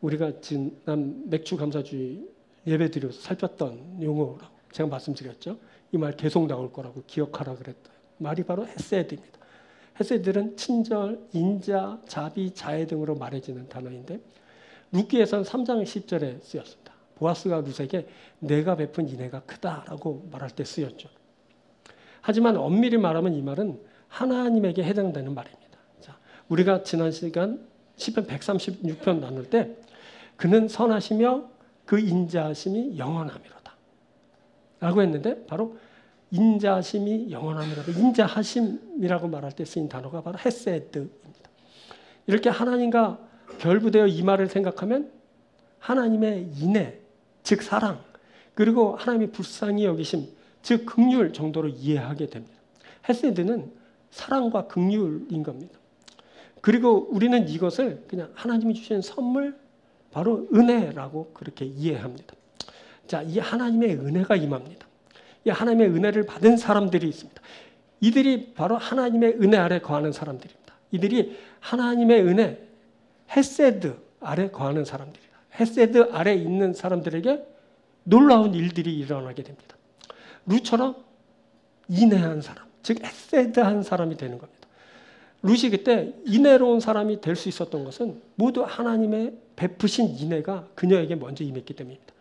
우리가 지난 맥주 감사주의 예배드려서 살폈던 용어라고 제가 말씀드렸죠. 이 말 계속 나올 거라고 기억하라 그랬다. 말이 바로 헤세드입니다. 헤세드는 친절, 인자, 자비, 자애 등으로 말해지는 단어인데 룻기에서는 3장 10절에 쓰였습니다. 보아스가 룻에게 내가 베푼 인애가 크다라고 말할 때 쓰였죠. 하지만 엄밀히 말하면 이 말은 하나님에게 해당되는 말입니다. 자, 우리가 지난 시간 시편 136편 나눌 때 그는 선하시며 그 인자하심이 영원하미로다 라고 했는데 바로 인자하심이 영원하미로다. 인자하심이라고 말할 때 쓰인 단어가 바로 헤세드입니다. 이렇게 하나님과 결부되어 이 말을 생각하면 하나님의 인애, 즉 사랑, 그리고 하나님의 불쌍히 여기심, 즉 긍휼 정도로 이해하게 됩니다. 헤세드는 사랑과 긍휼인 겁니다. 그리고 우리는 이것을 그냥 하나님이 주신 선물, 바로 은혜라고 그렇게 이해합니다. 자, 이 하나님의 은혜가 임합니다. 이 하나님의 은혜를 받은 사람들이 있습니다. 이들이 바로 하나님의 은혜 아래 거하는 사람들입니다. 이들이 하나님의 은혜, 헤세드 아래 거하는 사람들이다. 헤세드 아래 있는 사람들에게 놀라운 일들이 일어나게 됩니다. 룻처럼 인애한 사람, 즉 헤세드한 사람이 되는 겁니다. 룻이 그때 인애로운 사람이 될 수 있었던 것은 모두 하나님의 베푸신 인애가 그녀에게 먼저 임했기 때문입니다.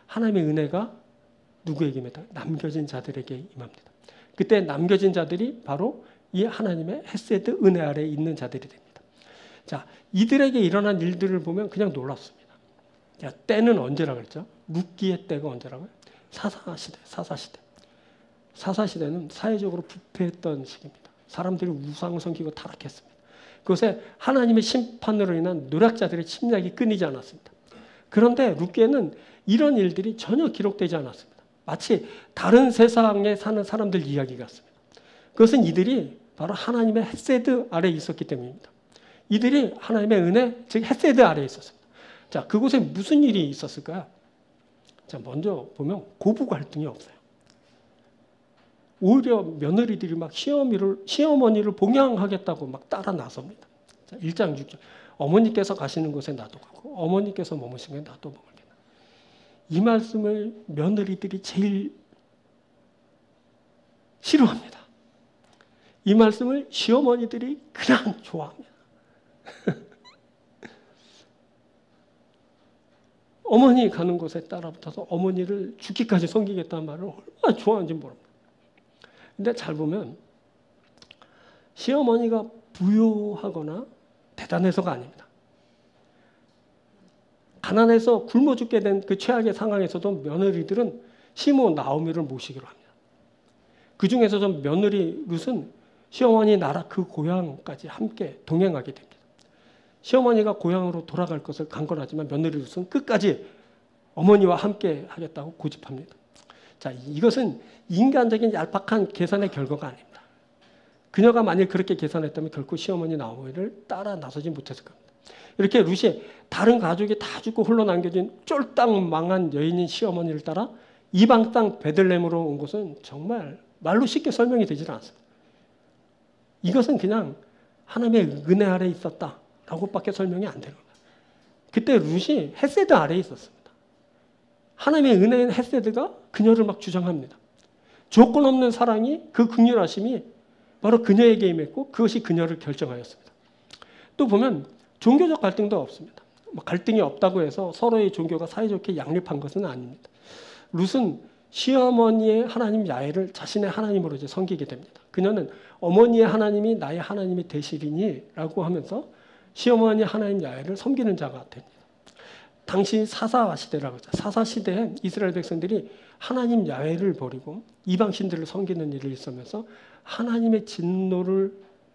하나님의 은혜가 누구에게 임했다? 남겨진 자들에게 임합니다. 그때 남겨진 자들이 바로 이 하나님의 헤세드 은혜 아래에 있는 자들이 됩니다. 자, 이들에게 일어난 일들을 보면 그냥 놀랍습니다. 자, 때는 언제라고 그랬죠? 룻기의 때가 언제라고요? 사사시대, 사사시대. 사사시대는 사회적으로 부패했던 시기입니다. 사람들이 우상을 섬기고 타락했습니다. 그것에 하나님의 심판으로 인한 노략자들의 침략이 끊이지 않았습니다. 그런데 룻기에는 이런 일들이 전혀 기록되지 않았습니다. 마치 다른 세상에 사는 사람들 이야기 같습니다. 그것은 이들이 바로 하나님의 헤세드 아래에 있었기 때문입니다. 이들이 하나님의 은혜, 즉 헤세드 아래에 있었습니다. 자, 그곳에 무슨 일이 있었을까요? 자, 먼저 보면 고부 갈등이 없어요. 오히려 며느리들이 막 시어머니를 봉양하겠다고 막 따라 나섭니다. 자, 1장 6절. 어머니께서 가시는 곳에 나도 가고 어머니께서 머무시는 곳에 나도 머물겠다. 이 말씀을 며느리들이 제일 싫어합니다. 이 말씀을 시어머니들이 그냥 좋아합니다. 어머니 가는 곳에 따라붙어서 어머니를 죽기까지 섬기겠다는 말을 얼마나 좋아하는지 모릅니다. 근데 잘 보면 시어머니가 부유하거나 대단해서가 아닙니다. 가난해서 굶어 죽게 된 그 최악의 상황에서도 며느리들은 시므온 나오미를 모시기로 합니다. 그 중에서도 며느리 룻은 시어머니 나라 그 고향까지 함께 동행하게 됩니다. 시어머니가 고향으로 돌아갈 것을 강권하지만 며느리 룻은 끝까지 어머니와 함께 하겠다고 고집합니다. 자, 이것은 인간적인 얄팍한 계산의 결과가 아닙니다. 그녀가 만일 그렇게 계산했다면 결코 시어머니 나오미를 따라 나서지 못했을 겁니다. 이렇게 룻이 다른 가족이 다 죽고 홀로 남겨진 쫄딱 망한 여인인 시어머니를 따라 이방 땅 베들레헴으로 온 것은 정말 말로 쉽게 설명이 되질 않습니다. 이것은 그냥 하나님의 은혜 아래에 있었다라고밖에 설명이 안 되는 겁니다. 그때 룻이 헤세드 아래에 있었습니다. 하나님의 은혜인 헤세드가 그녀를 막 주장합니다. 조건 없는 사랑이 그 긍휼하심이 바로 그녀에게 임했고 그것이 그녀를 결정하였습니다. 또 보면 종교적 갈등도 없습니다. 갈등이 없다고 해서 서로의 종교가 사이좋게 양립한 것은 아닙니다. 룻은 시어머니의 하나님 야훼를 자신의 하나님으로 이제 섬기게 됩니다. 그녀는 어머니의 하나님이 나의 하나님이 되시리니라고 하면서 시어머니 하나님 야훼를 섬기는 자가 됩니다. 당시 사사시대라고 하죠. 사사시대에 이스라엘 백성들이 하나님 야훼를 버리고 이방 신들을 섬기는 일이 있으면서 하나님의 진노를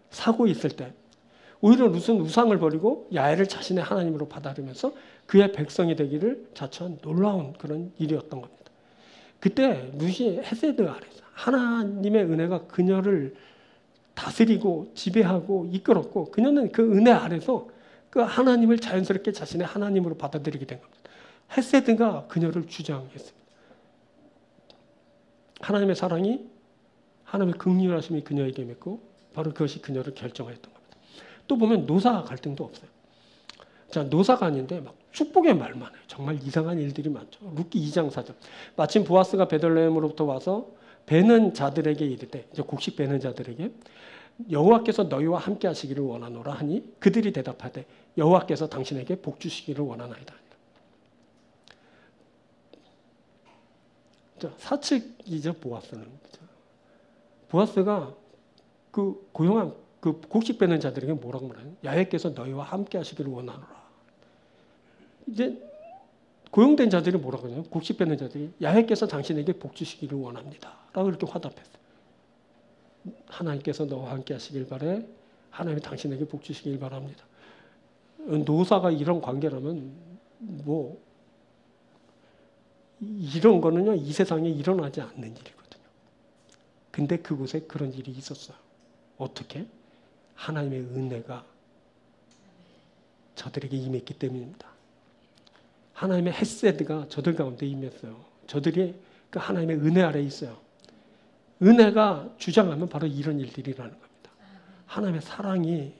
사고 있을 때 오히려 룻은 우상을 버리고 야훼를 자신의 하나님으로 받아들이면서 그의 백성이 되기를 자처한 놀라운 그런 일이었던 겁니다. 그때 룻이 헤세드 아래서 하나님의 은혜가 그녀를 다스리고 지배하고 이끌었고 그녀는 그 은혜 아래서 그 하나님을 자연스럽게 자신의 하나님으로 받아들이게 된 겁니다. 헤세드가 그녀를 주장했습니다. 하나님의 사랑이 하나님의 긍휼하심이 그녀에게 임했고 바로 그것이 그녀를 결정하였던 겁니다. 또 보면 노사 갈등도 없어요. 자, 노사가 아닌데 막 축복의 말만 해요. 정말 이상한 일들이 많죠. 룻기 2장 4절. 마침 보아스가 베들레헴으로부터 와서 베는 자들에게 이르되, 이제 곡식 베는 자들에게 여호와께서 너희와 함께 하시기를 원하노라 하니 그들이 대답하되 여호와께서 당신에게 복 주시기를 원하나이다. 자, 사측이죠. 보아스는. 보아스가 그 고용한 그 곡식 베는 자들에게 뭐라고 말하냐? 야훼께서 너희와 함께 하시기를 원하노라. 이제 고용된 자들이 뭐라고 하냐면 곡식 베는 자들이 야훼께서 당신에게 복 주시기를 원합니다. 라고 이렇게 화답했어요. 하나님께서 너와 함께 하시길 바래. 하나님이 당신에게 복 주시길 바랍니다. 노사가 이런 관계라면 뭐 이런 거는요 이 세상에 일어나지 않는 일이거든요. 근데 그곳에 그런 일이 있었어요. 어떻게? 하나님의 은혜가 저들에게 임했기 때문입니다. 하나님의 헤세드가 저들 가운데 임했어요. 저들이 그 하나님의 은혜 아래에 있어요. 은혜가 주장하면 바로 이런 일들이라는 겁니다. 하나님의 사랑이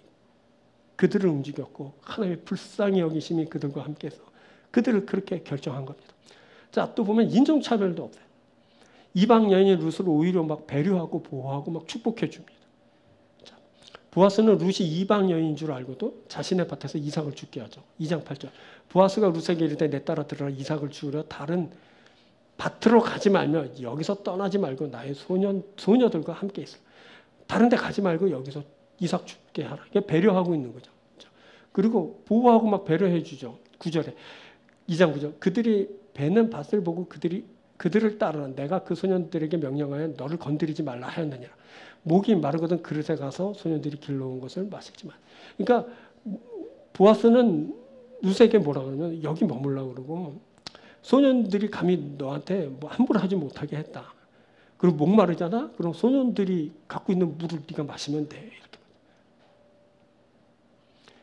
그들을 움직였고 하나님의 불쌍히 여기심이 그들과 함께해서 그들을 그렇게 결정한 겁니다. 자, 또 보면 인종차별도 없어요. 이방 여인이 룻을 오히려 막 배려하고 보호하고 막 축복해 줍니다. 자, 보아스는 룻이 이방 여인인 줄 알고도 자신의 밭에서 이삭을 죽게 하죠. 2장 8절. 보아스가 룻에게 이르되 내 딸아 들으라 이삭을 주우려 다른 밭으로 가지 말며 여기서 떠나지 말고 나의 소녀들과 함께 있어. 다른 데 가지 말고 여기서 이삭 죽게 하라. 이게 배려하고 있는 거죠. 그리고 보호하고 막 배려해 주죠. 9절에 2장 9절. 그들이 베는 밭을 보고 그들을 따르라. 내가 그 소년들에게 명령하여 너를 건드리지 말라 하였느니라. 목이 마르거든 그릇에 가서 소년들이 길러온 것을 마시지 마. 그러니까 보아스는 룻에게 뭐라 그러면 여기 머물라고 그러고 소년들이 감히 너한테 뭐 함부로 하지 못하게 했다. 그리고 목마르잖아? 그럼 소년들이 갖고 있는 물을 네가 마시면 돼. 이렇게.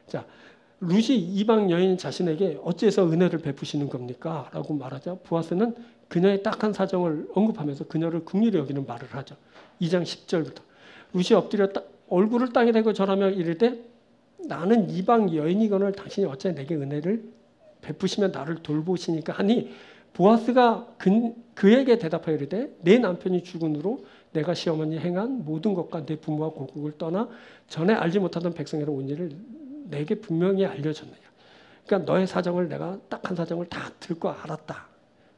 자, 룻이 이방 여인 자신에게 어찌해서 은혜를 베푸시는 겁니까? 라고 말하자 보아스는 그녀의 딱한 사정을 언급하면서 그녀를 긍휼히 여기는 말을 하죠. 2장 10절부터. 룻이 엎드려 얼굴을 땅에 대고 절하며 이르되 나는 이방 여인이거늘 당신이 어찌 내게 은혜를 베푸시면 나를 돌보시니까 하니 보아스가 그에게 대답하여 이르되 내 남편이 죽은 후로 내가 시어머니 행한 모든 것과 내 부모와 고국을 떠나 전에 알지 못하던 백성에게 온 일을 내게 분명히 알려줬느냐. 그러니까 너의 사정을 내가 딱한 사정을 다 듣고 알았다.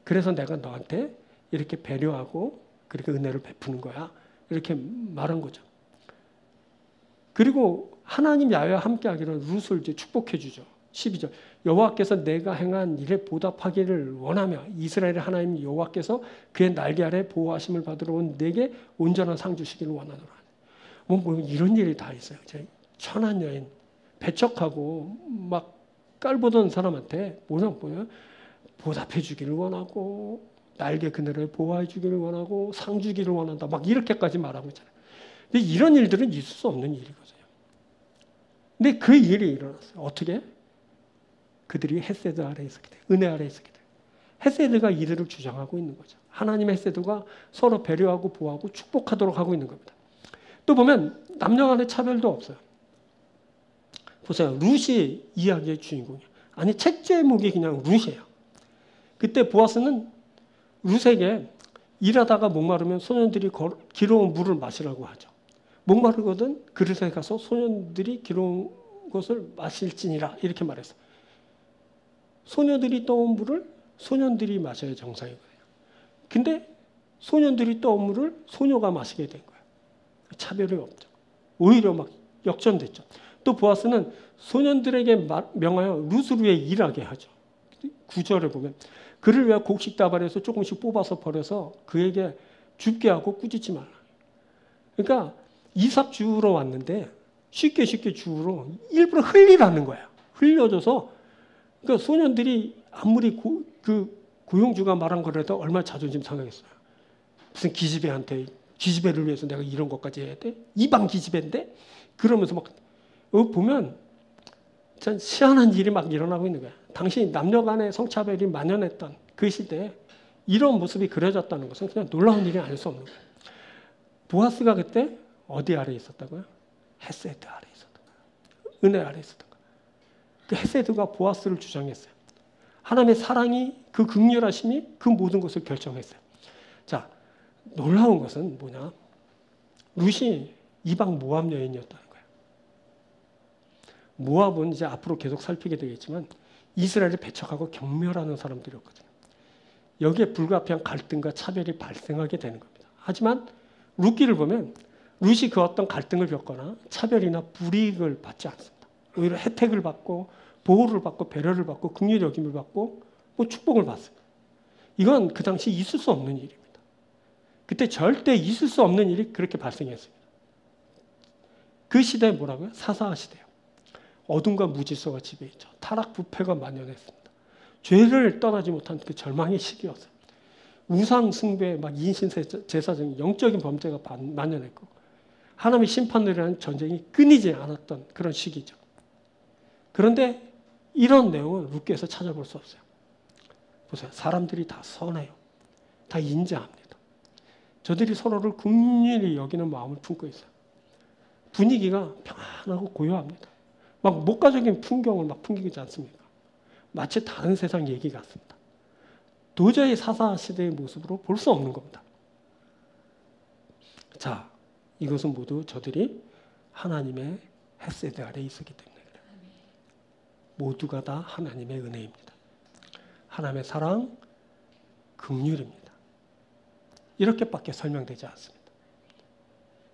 그래서 내가 너한테 이렇게 배려하고 그렇게 은혜를 베푸는 거야. 이렇게 말한 거죠. 그리고 하나님 야훼와 함께하기를 룻을 이제 축복해 주죠. 12절. 여호와께서 내가 행한 일에 보답하기를 원하며 이스라엘의 하나님 여호와께서 그의 날개 아래 보호하심을 받으러 온 내게 온전한 상 주시기를 원하노라. 뭐 이런 일이 다 있어요. 천한 여인 배척하고 막 깔보던 사람한테 뭐냐 보답해 주기를 원하고 날개 그늘을 보호해 주기를 원하고 상 주기를 원한다. 막 이렇게까지 말하고 있잖아요. 근데 이런 일들은 있을 수 없는 일이거든요. 근데 그 일이 일어났어요. 어떻게? 그들이 헤세드 아래에 있었기 때문에, 은혜 아래에 있었기 때문에. 헤세드가 이들을 주장하고 있는 거죠. 하나님의 헤세드가 서로 배려하고 보호하고 축복하도록 하고 있는 겁니다. 또 보면 남녀 간의 차별도 없어요. 보세요. 룻이 이야기의 주인공이에요. 아니 책 제목이 그냥 룻이에요. 그때 보아스는 룻에게 일하다가 목마르면 소년들이 길어온 물을 마시라고 하죠. 목마르거든 그릇에 가서 소년들이 길어온 것을 마실지니라 이렇게 말했어요. 소녀들이 떠온 물을 소년들이 마셔야 정상이거든요. 근데 소년들이 떠온 물을 소녀가 마시게 된 거예요. 차별이 없죠. 오히려 막 역전됐죠. 또 보아스는 소년들에게 명하여 룻을 위해 일하게 하죠. 9절에 보면 그를 위해 곡식 다발에서 조금씩 뽑아서 버려서 그에게 죽게 하고 꾸짖지 말라. 그러니까 이삭 주우러 왔는데 쉽게 주우러 일부러 흘리라는 거야. 흘려줘서 그러니까 소년들이 아무리 고용주가 말한 거라도 얼마나 자존심 상하겠어요. 무슨 기집애한테 기집애를 위해서 내가 이런 것까지 해야 돼? 이방 기집애인데? 그러면서 막 보면 참 희한한 일이 막 일어나고 있는 거야. 당시 남녀 간의 성차별이 만연했던 그 시대에 이런 모습이 그려졌다는 것은 그냥 놀라운 일이 아닐 수 없는 거예요. 보아스가 그때 어디 아래에 있었다고요? 헤세드 아래 있었던 거예요. 은혜 아래 있었던 거예요. 그 헤세드가 보아스를 주장했어요. 하나님의 사랑이, 그 긍휼하심이 그 모든 것을 결정했어요. 자, 놀라운 것은 뭐냐? 룻이 이방 모압 여인이었다는 거예요. 모압은 이제 앞으로 계속 살피게 되겠지만 이스라엘을 배척하고 경멸하는 사람들이었거든요. 여기에 불가피한 갈등과 차별이 발생하게 되는 겁니다. 하지만 룻기를 보면 룻이 그 어떤 갈등을 겪거나 차별이나 불이익을 받지 않습니다. 오히려 혜택을 받고 보호를 받고 배려를 받고 긍휼히 여김을 받고 뭐 축복을 받습니다. 이건 그 당시 있을 수 없는 일입니다. 그때 절대 있을 수 없는 일이 그렇게 발생했습니다. 그 시대에 뭐라고요? 사사화 시대요. 어둠과 무질서가 지배했죠. 타락 부패가 만연했습니다. 죄를 떠나지 못한 그 절망의 시기였어요. 우상 숭배, 막 인신 제사적인 영적인 범죄가 만연했고 하나님의 심판들이라는 전쟁이 끊이지 않았던 그런 시기죠. 그런데 이런 내용은 룻기에서 찾아볼 수 없어요. 보세요. 사람들이 다 선해요. 다 인자합니다. 저들이 서로를 긍휼히 여기는 마음을 품고 있어요. 분위기가 평안하고 고요합니다. 막 목가적인 풍경을 막 풍기지 않습니까? 마치 다른 세상 얘기 같습니다. 도저히 사사 시대의 모습으로 볼 수 없는 겁니다. 자, 이것은 모두 저들이 하나님의 헤세드 아래에 있었기 때문에 그래요. 모두가 다 하나님의 은혜입니다. 하나님의 사랑, 긍휼입니다. 이렇게밖에 설명되지 않습니다.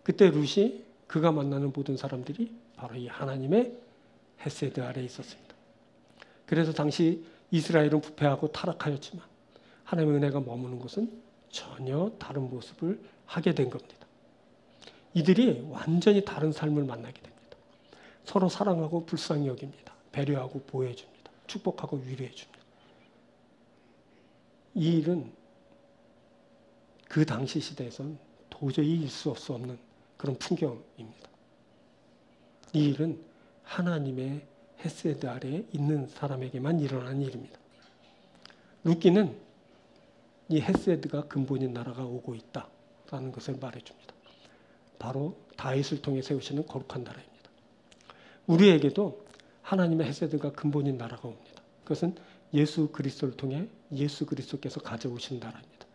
그때 룻이 그가 만나는 모든 사람들이 바로 이 하나님의 헤세드 아래에 있었습니다. 그래서 당시 이스라엘은 부패하고 타락하였지만 하나님의 은혜가 머무는 곳은 전혀 다른 모습을 하게 된 겁니다. 이들이 완전히 다른 삶을 만나게 됩니다. 서로 사랑하고 불쌍히 여깁니다. 배려하고 보호해 줍니다. 축복하고 위로해 줍니다. 이 일은 그 당시 시대에선 도저히 있을 수 없는 그런 풍경입니다. 이 일은 하나님의 헤세드 아래에 있는 사람에게만 일어난 일입니다. 룻기는 이 헤세드가 근본인 나라가 오고 있다라는 것을 말해줍니다. 바로 다윗을 통해 세우시는 거룩한 나라입니다. 우리에게도 하나님의 헤세드가 근본인 나라가 옵니다. 그것은 예수 그리스도를 통해 예수 그리스도께서 가져오신 나라입니다.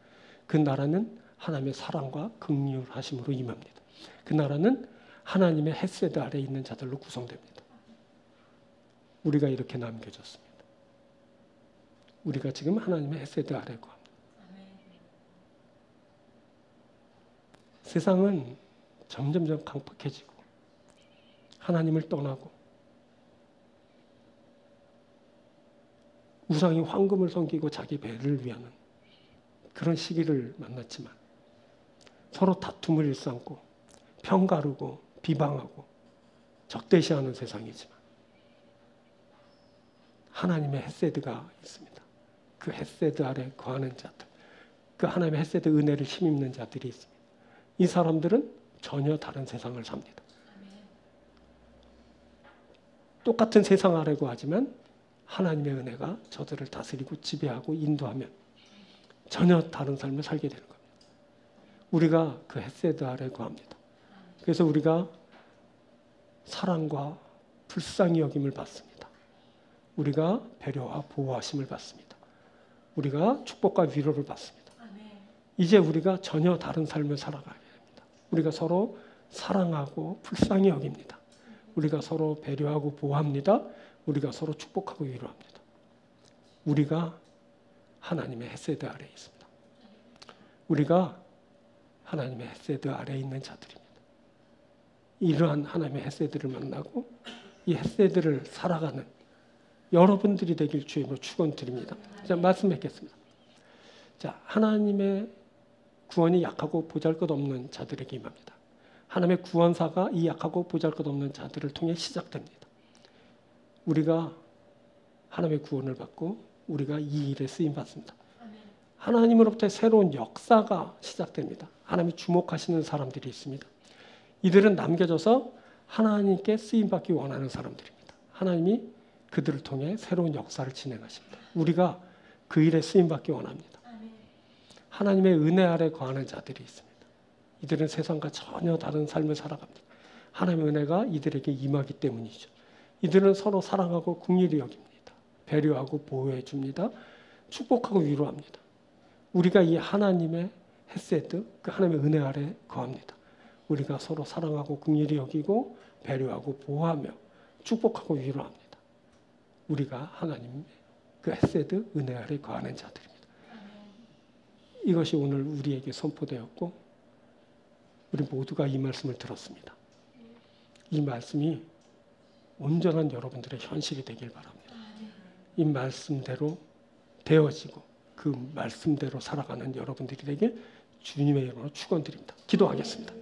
그 나라는 하나님의 사랑과 긍휼하심으로 임합니다. 그 나라는 하나님의 헤세드 아래에 있는 자들로 구성됩니다. 우리가 이렇게 남겨졌습니다. 우리가 지금 하나님의 헤세드 아래에 거합니다. 세상은 점점점 강팍해지고 하나님을 떠나고 우상이 황금을 섬기고 자기 배를 위하는 그런 시기를 만났지만 서로 다툼을 일삼고 평가르고 비방하고 적대시하는 세상이지만 하나님의 헤세드가 있습니다. 그 헤세드 아래 거하는 자들, 그 하나님의 헤세드 은혜를 힘입는 자들이 있습니다. 이 사람들은 전혀 다른 세상을 삽니다. 똑같은 세상 아래 거하지만 하나님의 은혜가 저들을 다스리고 지배하고 인도하면 전혀 다른 삶을 살게 되는 겁니다. 우리가 그 헤세드 아래 거합니다. 그래서 우리가 사랑과 불쌍히 여김을 받습니다. 우리가 배려와 보호하심을 받습니다. 우리가 축복과 위로를 받습니다. 이제 우리가 전혀 다른 삶을 살아가게 됩니다. 우리가 서로 사랑하고 불쌍히 여깁니다. 우리가 서로 배려하고 보호합니다. 우리가 서로 축복하고 위로합니다. 우리가 하나님의 헤세드 아래에 있습니다. 우리가 하나님의 헤세드 아래에 있는 자들입니다. 이러한 하나님의 헤세드를 만나고 이 헤세드를 살아가는 여러분들이 되길 주임으로 축원드립니다. 자, 말씀 뵙겠습니다. 자, 하나님의 구원이 약하고 보잘것없는 자들에게 임합니다. 하나님의 구원사가 이 약하고 보잘것없는 자들을 통해 시작됩니다. 우리가 하나님의 구원을 받고 우리가 이 일에 쓰임 받습니다. 하나님으로부터 새로운 역사가 시작됩니다. 하나님이 주목하시는 사람들이 있습니다. 이들은 남겨져서 하나님께 쓰임 받기 원하는 사람들입니다. 하나님이 그들을 통해 새로운 역사를 진행하십니다. 우리가 그 일에 쓰임 받기 원합니다. 하나님의 은혜 아래 거하는 자들이 있습니다. 이들은 세상과 전혀 다른 삶을 살아갑니다. 하나님의 은혜가 이들에게 임하기 때문이죠. 이들은 서로 사랑하고 긍휼히 여깁니다. 배려하고 보호해 줍니다. 축복하고 위로합니다. 우리가 이 하나님의 헤세드, 그 하나님의 은혜 아래 거합니다. 우리가 서로 사랑하고 긍휼히 여기고 배려하고 보호하며 축복하고 위로합니다. 우리가 하나님의 그 헤세드 은혜 아래 거하는 자들입니다. 이것이 오늘 우리에게 선포되었고 우리 모두가 이 말씀을 들었습니다. 이 말씀이 온전한 여러분들의 현실이 되길 바랍니다. 이 말씀대로 되어지고 그 말씀대로 살아가는 여러분들이 되길 주님의 이름으로 축원드립니다. 기도하겠습니다.